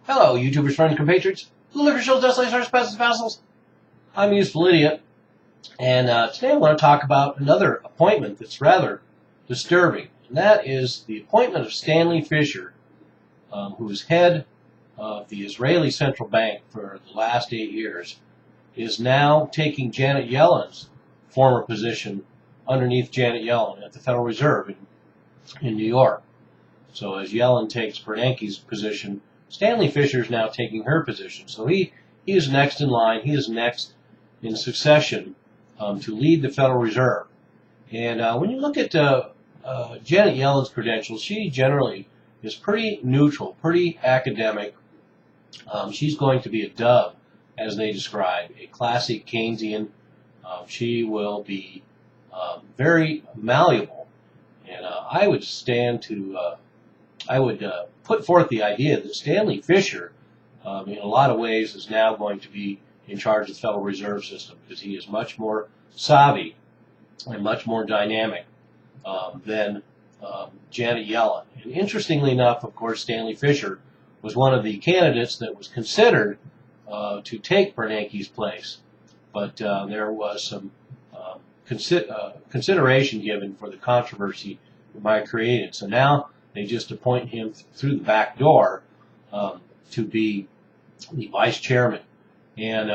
Hello, YouTubers, friends, compatriots, liquor shows, desolations, pests, and vassals. I'm a useful idiot, and today I want to talk about another appointment that's rather disturbing, and that is the appointment of Stanley Fischer, who is head of the Israeli Central Bank for the last 8 years, is now taking Janet Yellen's former position underneath Janet Yellen at the Federal Reserve in New York. So as Yellen takes Bernanke's position, Stanley Fischer is now taking her position. So he is next in line. He is next in succession to lead the Federal Reserve. And when you look at Janet Yellen's credentials, she generally is pretty neutral, pretty academic. She's going to be a dove, as they describe, a classic Keynesian. She will be very malleable. And I would put forth the idea that Stanley Fischer, in a lot of ways, is now going to be in charge of the Federal Reserve System because he is much more savvy and much more dynamic than Janet Yellen. And interestingly enough, of course, Stanley Fischer was one of the candidates that was considered to take Bernanke's place, but there was some consideration given for the controversy that might created. So now they just appoint him through the back door to be the vice chairman. And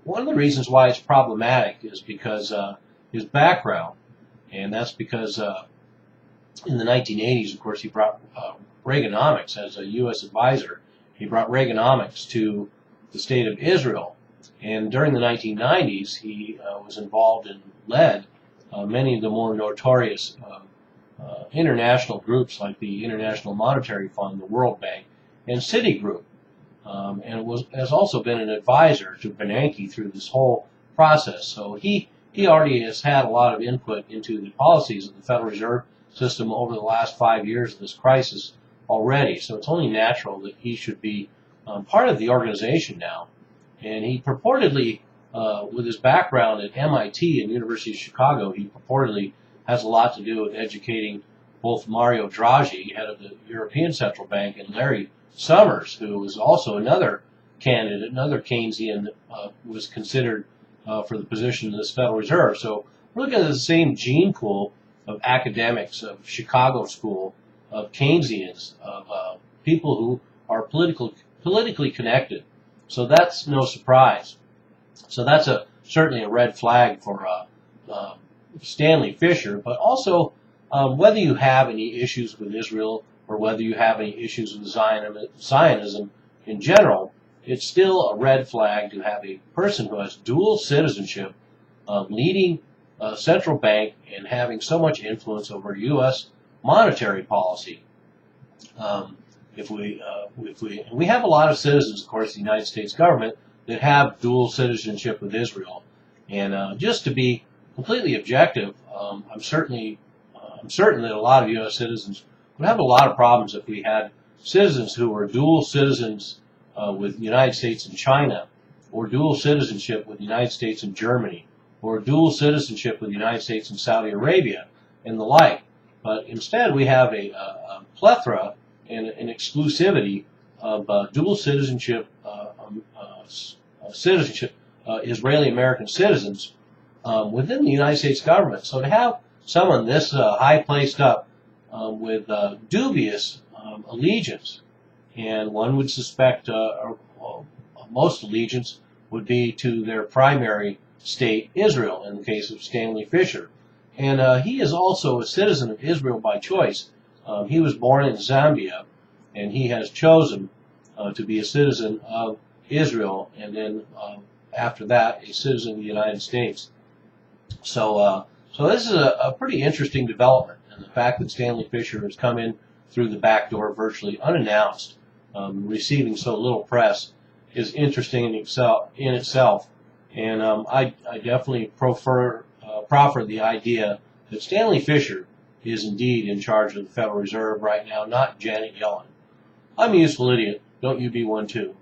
one of the reasons why it's problematic is because his background, and that's because in the 1980s, of course, he brought Reaganomics as a U.S. advisor. He brought Reaganomics to the state of Israel. And during the 1990s, he was involved and led many of the more notorious international groups like the International Monetary Fund, the World Bank, and Citigroup. And has also been an advisor to Bernanke through this whole process. So he already has had a lot of input into the policies of the Federal Reserve System over the last 5 years of this crisis already. So it's only natural that he should be part of the organization now. And he purportedly, with his background at MIT and University of Chicago, he purportedly has a lot to do with educating both Mario Draghi, head of the European Central Bank, and Larry Summers, who was also another candidate, another Keynesian that was considered for the position of this Federal Reserve. So we're looking at the same gene pool of academics, of Chicago School, of Keynesians, of people who are politically connected. So that's no surprise. So that's certainly a red flag for Stanley Fischer, but also whether you have any issues with Israel or whether you have any issues with Zionism in general, it's still a red flag to have a person who has dual citizenship leading a central bank and having so much influence over U.S. monetary policy. We have a lot of citizens, of course, the United States government that have dual citizenship with Israel, and just to be completely objective, I'm certain that a lot of U.S. citizens would have a lot of problems if we had citizens who were dual citizens with the United States and China, or dual citizenship with the United States and Germany, or dual citizenship with the United States and Saudi Arabia, and the like. But instead, we have a plethora and an exclusivity of dual citizenship, Israeli-American citizens within the United States government. So to have someone this high-placed up with dubious allegiance, and one would suspect most allegiance would be to their primary state, Israel, in the case of Stanley Fischer. And he is also a citizen of Israel by choice. He was born in Zambia, and he has chosen to be a citizen of Israel, and then after that, a citizen of the United States. So this is a pretty interesting development, and the fact that Stanley Fischer has come in through the back door virtually unannounced, receiving so little press, is interesting in itself. And I definitely proffer the idea that Stanley Fischer is indeed in charge of the Federal Reserve right now, not Janet Yellen. I'm a useful idiot. Don't you be one too.